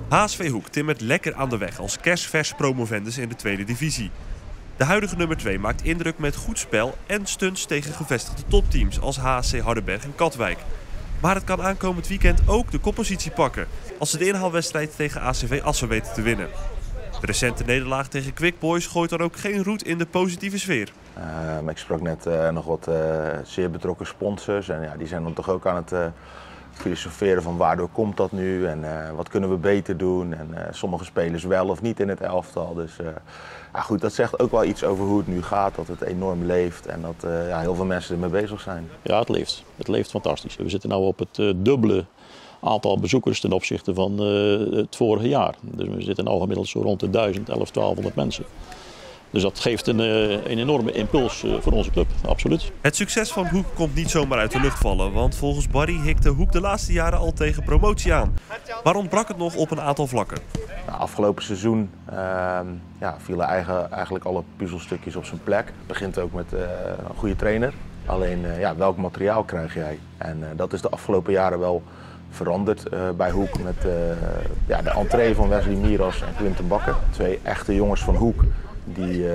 HSV Hoek timmert lekker aan de weg als kerstvers promovendus in de tweede divisie. De huidige nummer 2 maakt indruk met goed spel en stunts tegen gevestigde topteams als HSC Hardenberg en Katwijk. Maar het kan aankomend weekend ook de koppositie pakken als ze de inhaalwedstrijd tegen ACV Assen weten te winnen. De recente nederlaag tegen Quick Boys gooit dan ook geen roet in de positieve sfeer. Ik sprak net nog wat zeer betrokken sponsors en ja, die zijn dan toch ook aan het filosoferen van waardoor komt dat nu en wat kunnen we beter doen. En sommige spelers wel of niet in het elftal. Dus goed, dat zegt ook wel iets over hoe het nu gaat, dat het enorm leeft en dat heel veel mensen ermee bezig zijn. Ja, het leeft. Het leeft fantastisch. We zitten nu op het dubbele aantal bezoekers ten opzichte van het vorige jaar. Dus we zitten nu gemiddeld zo rond de 1200 mensen. Dus dat geeft een enorme impuls voor onze club, absoluut. Het succes van Hoek komt niet zomaar uit de lucht vallen, want volgens Barry hikte Hoek de laatste jaren al tegen promotie aan. Maar ontbrak het nog op een aantal vlakken. Afgelopen seizoen vielen eigenlijk alle puzzelstukjes op zijn plek. Het begint ook met een goede trainer. Alleen welk materiaal krijg jij? En dat is de afgelopen jaren wel veranderd bij Hoek met de entree van Wesley Miras en Quinten Bakker. 2 echte jongens van Hoek die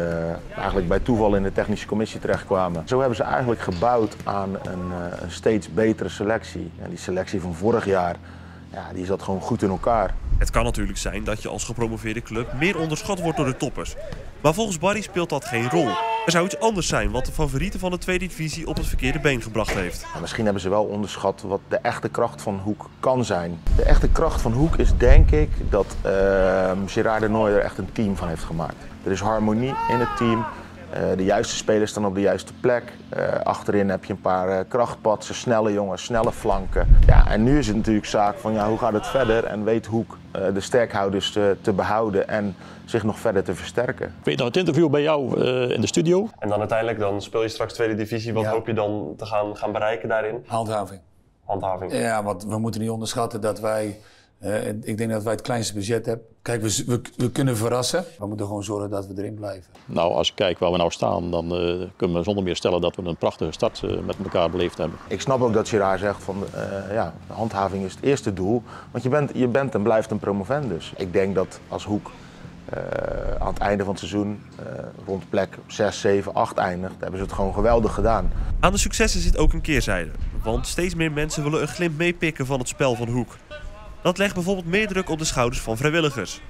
eigenlijk bij toeval in de technische commissie terechtkwamen. Zo hebben ze eigenlijk gebouwd aan een steeds betere selectie. En die selectie van vorig jaar, die zat gewoon goed in elkaar. Het kan natuurlijk zijn dat je als gepromoveerde club meer onderschat wordt door de toppers. Maar volgens Barry speelt dat geen rol. Er zou iets anders zijn wat de favorieten van de tweede divisie op het verkeerde been gebracht heeft. Misschien hebben ze wel onderschat wat de echte kracht van Hoek kan zijn. De echte kracht van Hoek is denk ik dat Gerard de Nooy er echt een team van heeft gemaakt. Er is harmonie in het team. De juiste spelers staan op de juiste plek. Achterin heb je een paar krachtpatsen, snelle jongens, snelle flanken. Ja, en nu is het natuurlijk zaak van hoe gaat het verder en weet Hoek de sterkhouders te behouden en zich nog verder te versterken. Ik weet nog het interview bij jou in de studio. En dan uiteindelijk dan speel je straks tweede divisie. Wat hoop je dan te gaan bereiken daarin? Handhaving. Handhaving. Ja, want we moeten niet onderschatten dat wij... ik denk dat wij het kleinste budget hebben. Kijk, we kunnen verrassen. We moeten gewoon zorgen dat we erin blijven. Nou, als ik kijk waar we nou staan, dan kunnen we zonder meer stellen dat we een prachtige start met elkaar beleefd hebben. Ik snap ook dat Gerard zegt van handhaving is het eerste doel. Want je bent en blijft een promovendus. Ik denk dat als Hoek aan het einde van het seizoen rond plek 6, 7, 8 eindigt, hebben ze het gewoon geweldig gedaan. Aan de successen zit ook een keerzijde. Want steeds meer mensen willen een glimp meepikken van het spel van Hoek. Dat legt bijvoorbeeld meer druk op de schouders van vrijwilligers.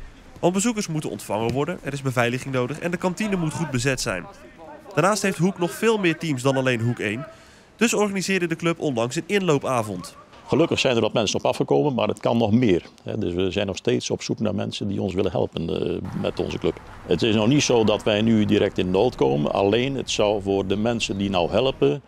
Want bezoekers moeten ontvangen worden, er is beveiliging nodig en de kantine moet goed bezet zijn. Daarnaast heeft Hoek nog veel meer teams dan alleen Hoek 1. Dus organiseerde de club onlangs een inloopavond. Gelukkig zijn er wat mensen op afgekomen, maar het kan nog meer. Dus we zijn nog steeds op zoek naar mensen die ons willen helpen met onze club. Het is nog niet zo dat wij nu direct in nood komen. Alleen het zou voor de mensen die nou helpen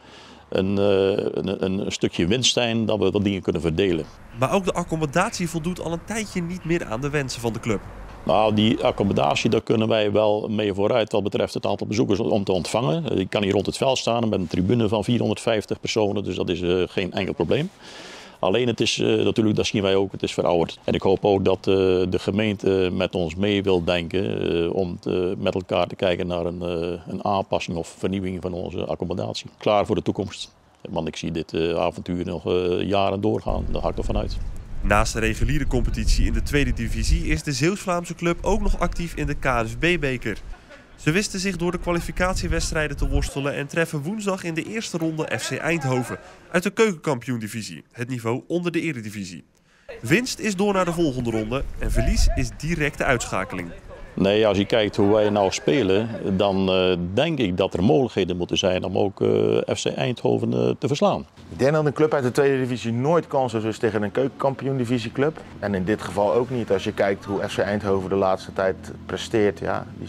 een stukje winst zijn dat we wat dingen kunnen verdelen. Maar ook de accommodatie voldoet al een tijdje niet meer aan de wensen van de club. Nou, die accommodatie, daar kunnen wij wel mee vooruit wat betreft het aantal bezoekers om te ontvangen. Ik kan hier rond het veld staan met een tribune van 450 personen, dus dat is geen enkel probleem. Alleen het is natuurlijk, dat zien wij ook, het is verouderd. En ik hoop ook dat de gemeente met ons mee wil denken om met elkaar te kijken naar een aanpassing of vernieuwing van onze accommodatie. Klaar voor de toekomst. Want ik zie dit avontuur nog jaren doorgaan, daar ga ik ervan uit. Naast de reguliere competitie in de tweede divisie is de Zeeuws-Vlaamse club ook nog actief in de KNVB-beker. Ze wisten zich door de kwalificatiewedstrijden te worstelen en treffen woensdag in de eerste ronde FC Eindhoven uit de keukenkampioen-divisie, het niveau onder de eredivisie. Winst is door naar de volgende ronde en verlies is direct de uitschakeling. Nee, als je kijkt hoe wij nou spelen, dan denk ik dat er mogelijkheden moeten zijn om ook FC Eindhoven te verslaan. Ik denk dat een club uit de tweede divisie nooit kansloos is tegen een keukenkampioen-divisieclub. En in dit geval ook niet. Als je kijkt hoe FC Eindhoven de laatste tijd presteert, die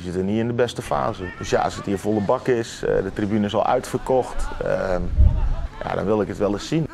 zitten niet in de beste fase. Dus als het hier volle bak is, de tribune is al uitverkocht, dan wil ik het wel eens zien.